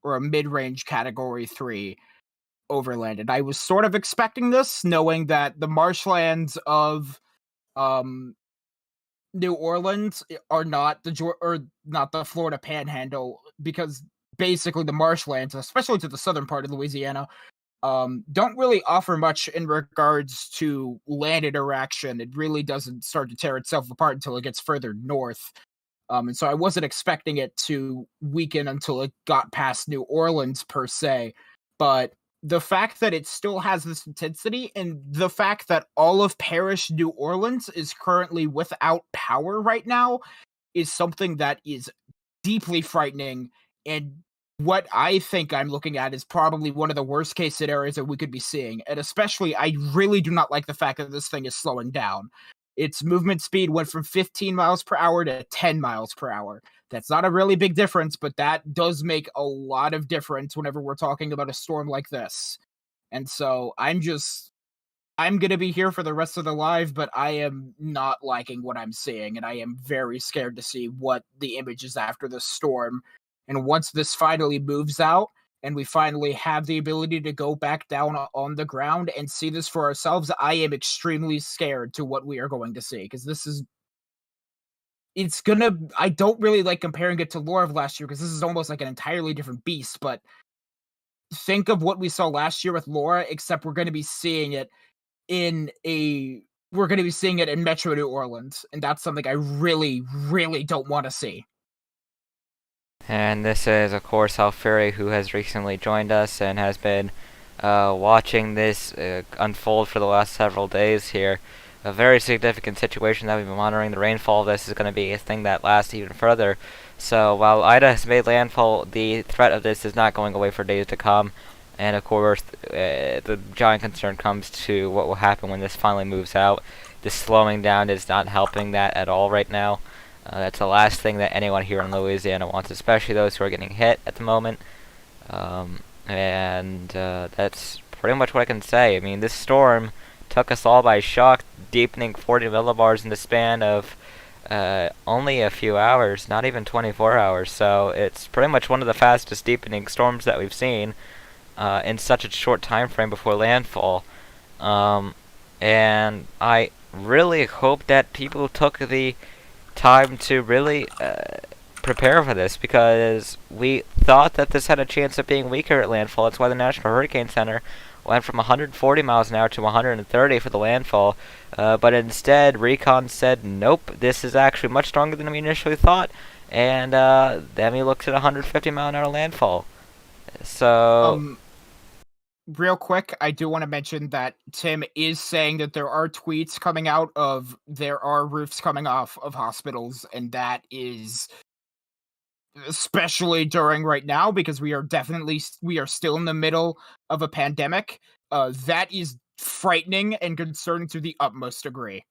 or a mid-range Category 3 overland. And I was sort of expecting this, knowing that the marshlands of New Orleans are not the Florida Panhandle, because basically the marshlands, especially to the southern part of Louisiana, don't really offer much in regards to land interaction. It really doesn't start to tear itself apart until it gets further north. And so I wasn't expecting it to weaken until it got past New Orleans per se. But the fact that it still has this intensity, and the fact that all of Parish, New Orleans is currently without power right now, is something that is deeply frightening. And what I think I'm looking at is probably one of the worst case scenarios that we could be seeing. And especially, I really do not like the fact that this thing is slowing down. its movement speed went from 15 miles per hour to 10 miles per hour. That's not a really big difference, but that does make a lot of difference whenever we're talking about a storm like this. And so I'm going to be here for the rest of the live, but I am not liking what I'm seeing, and I am very scared to see what the image is after the storm. And once this finally moves out, and we finally have the ability to go back down on the ground and see this for ourselves, I am extremely scared to what we are going to see, because I don't really like comparing it to Lore of last year, because this is almost like an entirely different beast, but think of what we saw last year with Laura, except we're going to be seeing it in Metro New Orleans, and that's something I really, really don't want to see. And this is, of course, Alfuri, who has recently joined us and has been watching this unfold for the last several days here. A very significant situation that we've been monitoring. The rainfall of this is going to be a thing that lasts even further. So while Ida has made landfall, the threat of this is not going away for days to come. And of course, the giant concern comes to what will happen when this finally moves out. This slowing down is not helping that at all right now. That's the last thing that anyone here in Louisiana wants, especially those who are getting hit at the moment. That's pretty much what I can say. I mean, this storm took us all by shock, deepening 40 millibars in the span of only a few hours, not even 24 hours. So it's pretty much one of the fastest deepening storms that we've seen in such a short time frame before landfall. And I really hope that people took the time to really prepare for this, because we thought that this had a chance of being weaker at landfall. That's why the National Hurricane Center went from 140 miles an hour to 130 for the landfall, but instead Recon said nope, this is actually much stronger than we initially thought, and then we looked at 150 mile an hour landfall. So real quick, I do want to mention that Tim is saying that there are tweets coming out of there are roofs coming off of hospitals, and that is especially during right now, because we are still in the middle of a pandemic. That is frightening and concerning to the utmost degree.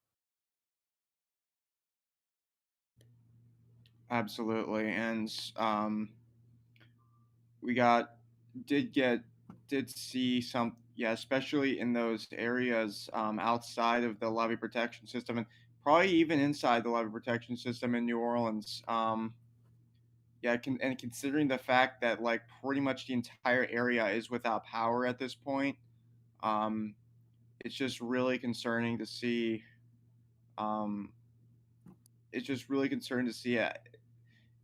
Absolutely, and we did see some, yeah, especially in those areas outside of the levee protection system, and probably even inside the levee protection system in New Orleans. And considering the fact that like pretty much the entire area is without power at this point, it's just really concerning to see. It's just really concerning to see it.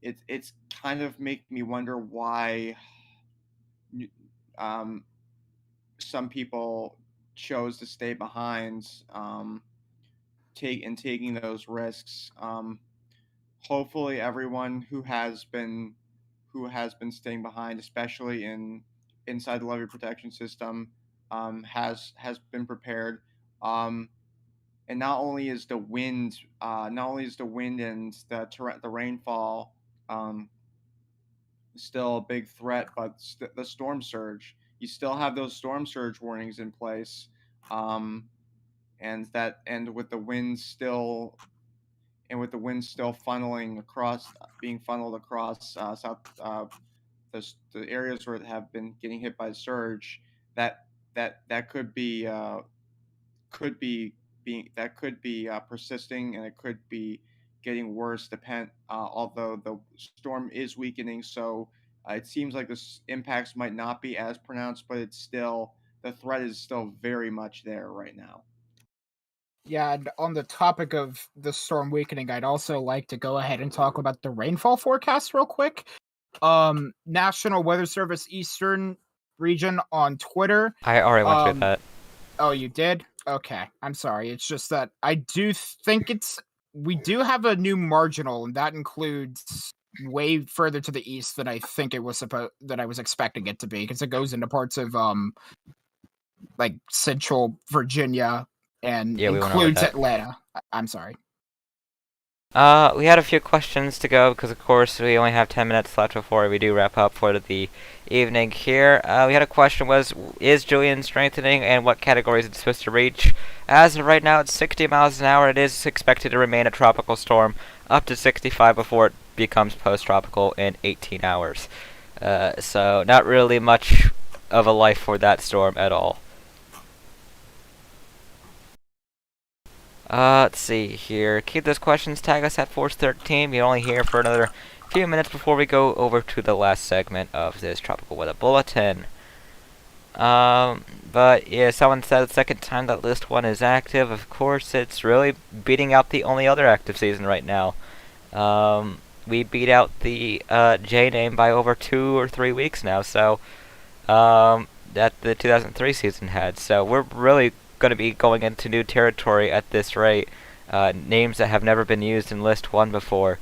It's kind of make me wonder why some people chose to stay behind, taking those risks. Hopefully, everyone who has been staying behind, especially inside the levee protection system, has been prepared. And not only is the wind and the rainfall still a big threat, but the storm surge, you still have those storm surge warnings in place, and with the wind still being funneled across the areas where it have been getting hit by the surge, that could be persisting, and it could be getting worse. Although the storm is weakening, so it seems like the impacts might not be as pronounced, but the threat is still very much there right now. Yeah, and on the topic of the storm weakening, I'd also like to go ahead and talk about the rainfall forecast real quick. National Weather Service Eastern region on Twitter. I already went through that. Oh, you did? Okay, I'm sorry. It's just that I do think we do have a new marginal, and that includes way further to the east than I think it was that I was expecting it to be, because it goes into parts of like central Virginia and includes Atlanta. I'm sorry. We had a few questions to go because, of course, we only have 10 minutes left before we do wrap up for the evening here. We had a question is Julian strengthening and what categories it's supposed to reach? As of right now, it's 60 miles an hour. It is expected to remain a tropical storm up to 65 before it becomes post-tropical in 18 hours. So not really much of a life for that storm at all. Let's see here. Keep those questions, tag us at Force13. We're only here for another few minutes before we go over to the last segment of this Tropical Weather Bulletin. But yeah, someone said the second time that List 1 is active. Of course, it's really beating out the only other active season right now. We beat out the J name by over 2 or 3 weeks now, so that the 2003 season had. So we're really going to be going into new territory at this rate. Names that have never been used in List 1 before.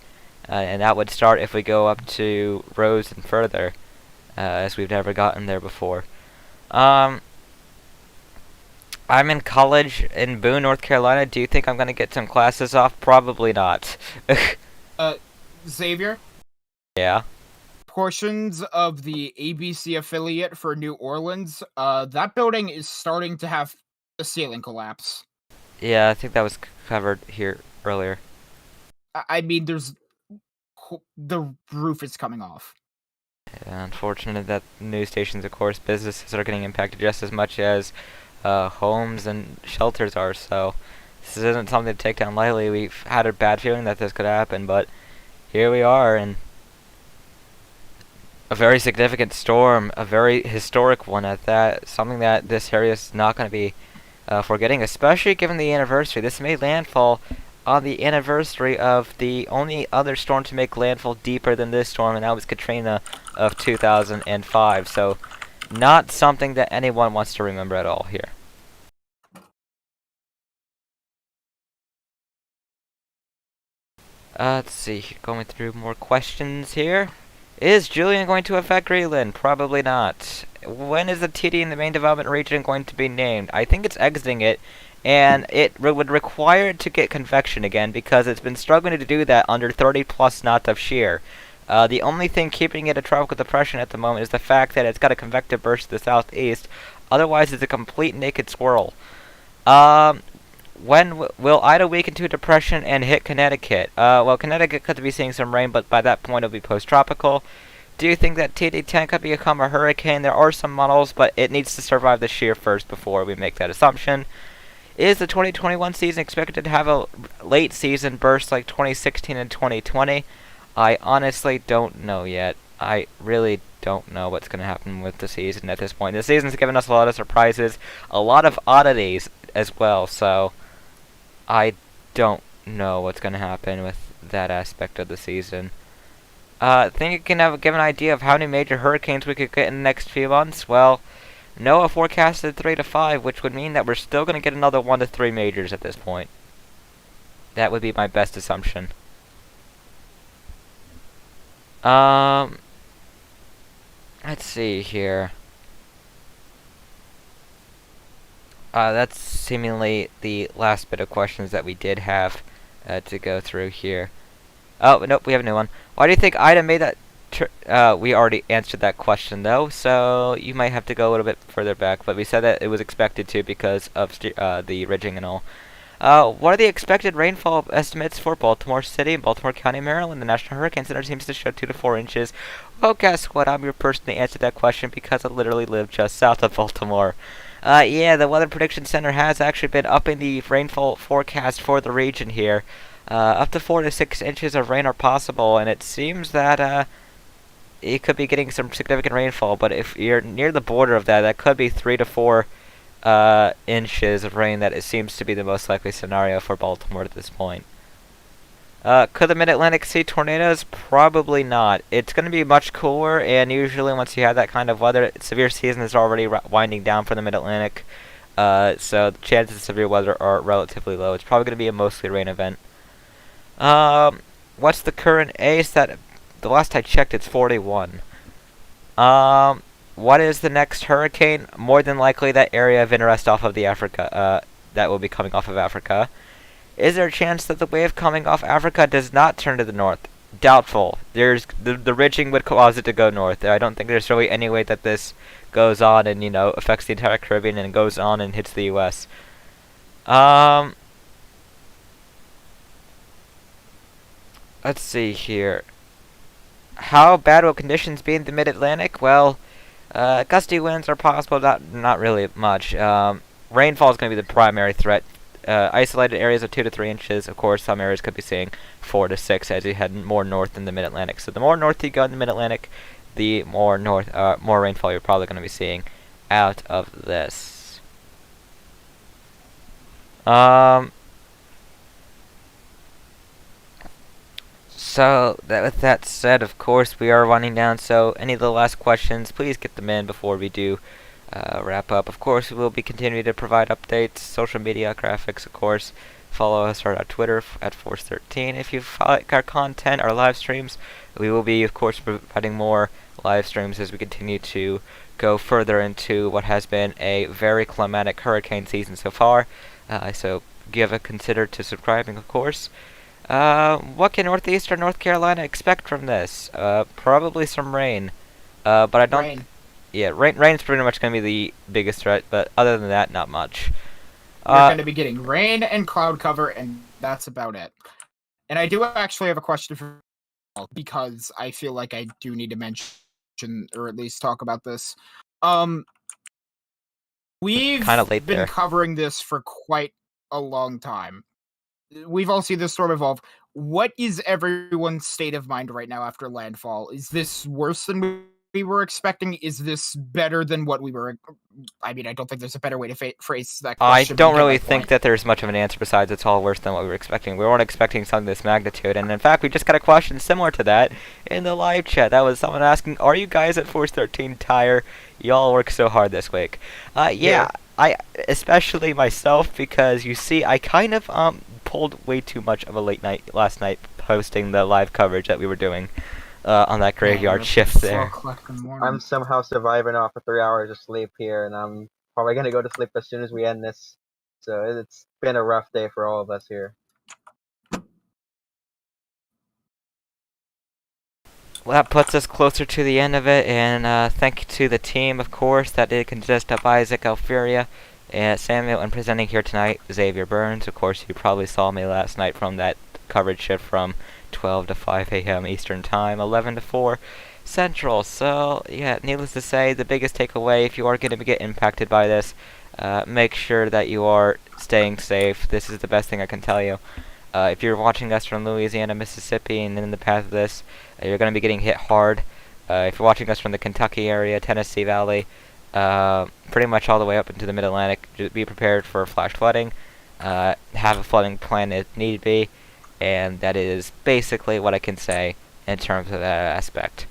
And that would start if we go up to Rose and further, as we've never gotten there before. I'm in college in Boone, North Carolina. Do you think I'm going to get some classes off? Probably not. Xavier? Yeah? Portions of the ABC affiliate for New Orleans, that building is starting to have a ceiling collapse. Yeah, I think that was covered here earlier. I mean, the roof is coming off. Yeah, unfortunate that news stations, of course, businesses are getting impacted just as much as homes and shelters are, so this isn't something to take down lightly. We've had a bad feeling that this could happen, but here we are, and a very significant storm, a very historic one at that, something that this area is not going to be forgetting, especially given the anniversary. This made landfall on the anniversary of the only other storm to make landfall deeper than this storm, and that was Katrina of 2005. So not something that anyone wants to remember at all here. Let's see, going through more questions here. Is Julian going to affect Greenland? Probably not. When is the TD in the main development region going to be named? I think it's exiting it, and it would require it to get convection again because it's been struggling to do that under 30 plus knots of shear. The only thing keeping it a tropical depression at the moment is the fact that it's got a convective burst to the southeast. Otherwise, it's a complete naked swirl. When will Ida weaken to a depression and hit Connecticut? Well, Connecticut could be seeing some rain, but by that point it'll be post-tropical. Do you think that TD10 could become a hurricane? There are some models, but it needs to survive the shear first before we make that assumption. Is the 2021 season expected to have a late season burst like 2016 and 2020? I honestly don't know yet. I really don't know what's going to happen with the season at this point. The season's given us a lot of surprises, a lot of oddities as well, so I don't know what's going to happen with that aspect of the season. Think you can give an idea of how many major hurricanes we could get in the next few months? Well, NOAA forecasted 3 to 5, which would mean that we're still going to get another 1 to 3 majors at this point. That would be my best assumption. Let's see here. That's seemingly the last bit of questions that we did have to go through here. Oh, nope, we have a new one. Why do you think Ida made that... we already answered that question, though, so you might have to go a little bit further back, but we said that it was expected to because of the ridging and all. What are the expected rainfall estimates for Baltimore City and Baltimore County, Maryland? The National Hurricane Center seems to show 2 to 4 inches. Well, guess what? I'm your person to answer that question because I literally live just south of Baltimore. Yeah, the Weather Prediction Center has actually been upping the rainfall forecast for the region here. Up to 4 to 6 inches of rain are possible, and it seems that it could be getting some significant rainfall, but if you're near the border of that, that could be 3 to 4 inches of rain. That it seems to be the most likely scenario for Baltimore at this point. Could the Mid-Atlantic see tornadoes? Probably not. It's going to be much cooler, and usually once you have that kind of weather, severe season is already winding down for the Mid-Atlantic, so the chances of severe weather are relatively low. It's probably going to be a mostly rain event. What's the current ACE? The last I checked, it's 41. What is the next hurricane? More than likely that area of interest off of the Africa, that will be coming off of Africa. Is there a chance that the wave coming off Africa does not turn to the north? Doubtful. There's the ridging would cause it to go north. I don't think there's really any way that this goes on and, you know, affects the entire Caribbean and goes on and hits the U.S. Let's see here. How bad will conditions be in the mid-Atlantic? Well, gusty winds are possible, not really much. Rainfall is going to be the primary threat. Isolated areas of 2 to 3 inches. Of course, some areas could be seeing 4 to 6 as you head more north in the mid-Atlantic. So the more north you go in the mid-Atlantic, the more rainfall you're probably going to be seeing out of this. So, with that said, of course, we are running down, so any of the last questions, please get them in before we do wrap up. Of course, we will be continuing to provide updates, social media, graphics, of course. Follow us on our Twitter at Force13. If you like our content, our live streams, we will be, of course, providing more live streams as we continue to go further into what has been a very climatic hurricane season so far. So, consider to subscribing, of course. What can northeastern North Carolina expect from this? Probably some rain. But I don't... Rain. Yeah, rain's pretty much going to be the biggest threat, but other than that, not much. You're going to be getting rain and cloud cover, and that's about it. And I do actually have a question for because I feel like I do need to mention, or at least talk about this. We've been covering this for quite a long time. We've all seen this storm evolve. What is everyone's state of mind right now after landfall? Is this worse than we were expecting? Is this better than what we were... I mean, I don't think there's a better way to phrase that question. I don't really think that there's much of an answer besides it's all worse than what we were expecting. We weren't expecting something this magnitude, and in fact, we just got a question similar to that in the live chat. That was someone asking, are you guys at Force 13 tired? Y'all work so hard this week. Yeah. I, especially myself, because you see, I kind of pulled way too much of a late night last night posting the live coverage that we were doing on that graveyard shift there. I'm somehow surviving off of 3 hours of sleep here, and I'm probably gonna go to sleep as soon as we end this. So it's been a rough day for all of us here. Well, that puts us closer to the end of it, and thank you to the team, of course, that did consist of Isaac, Alferia, and Samuel, and presenting here tonight, Xavier Burns. Of course, you probably saw me last night from that coverage shift from 12 to 5 a.m. Eastern Time, 11 to 4 Central. So, yeah, needless to say, the biggest takeaway, if you are going to get impacted by this, make sure that you are staying safe. This is the best thing I can tell you. If you're watching us from Louisiana, Mississippi, and in the path of this, you're going to be getting hit hard. If you're watching us from the Kentucky area, Tennessee Valley, pretty much all the way up into the Mid-Atlantic, be prepared for flash flooding. Have a flooding plan if need be, and that is basically what I can say in terms of that aspect.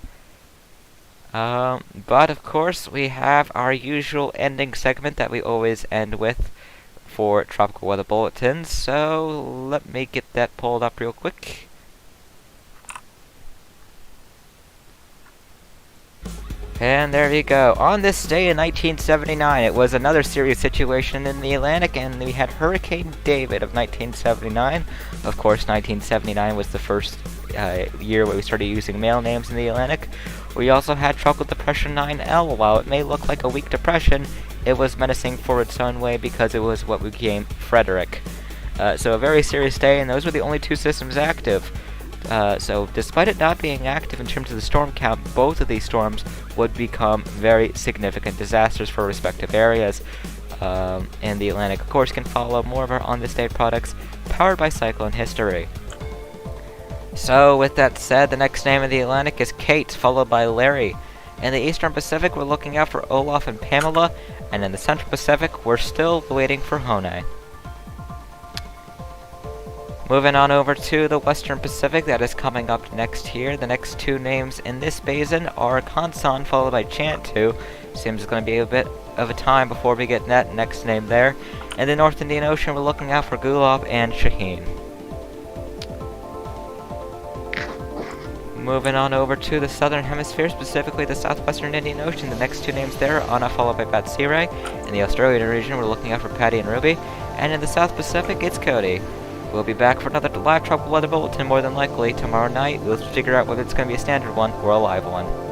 But of course, we have our usual ending segment that we always end with for Tropical Weather Bulletins, so let me get that pulled up real quick. And there you go. On this day in 1979, it was another serious situation in the Atlantic, and we had Hurricane David of 1979. Of course, 1979 was the first year where we started using male names in the Atlantic. We also had Tropical Depression 9L. While it may look like a weak depression, it was menacing for its own way because it was what became Frederick. So a very serious day, and those were the only two systems active. So despite it not being active in terms of the storm count, both of these storms would become very significant disasters for respective areas. And the Atlantic, of course, can follow more of our On This Day products powered by Cyclone History. So with that said, the next name of the Atlantic is Kate, followed by Larry. In the Eastern Pacific, we're looking out for Olaf and Pamela, and in the Central Pacific, we're still waiting for Hone. Moving on over to the Western Pacific, that is coming up next here. The next two names in this basin are Kansan, followed by Chantu. Seems it's going to be a bit of a time before we get that next name there. In the North Indian Ocean, we're looking out for Gulab and Shaheen. Moving on over to the Southern Hemisphere, specifically the Southwestern Indian Ocean. The next two names there are Anna, followed by Batsirai. In the Australian region, we're looking out for Patty and Ruby. And in the South Pacific, it's Cody. We'll be back for another live tropical weather bulletin more than likely tomorrow night. We'll figure out whether it's going to be a standard one or a live one.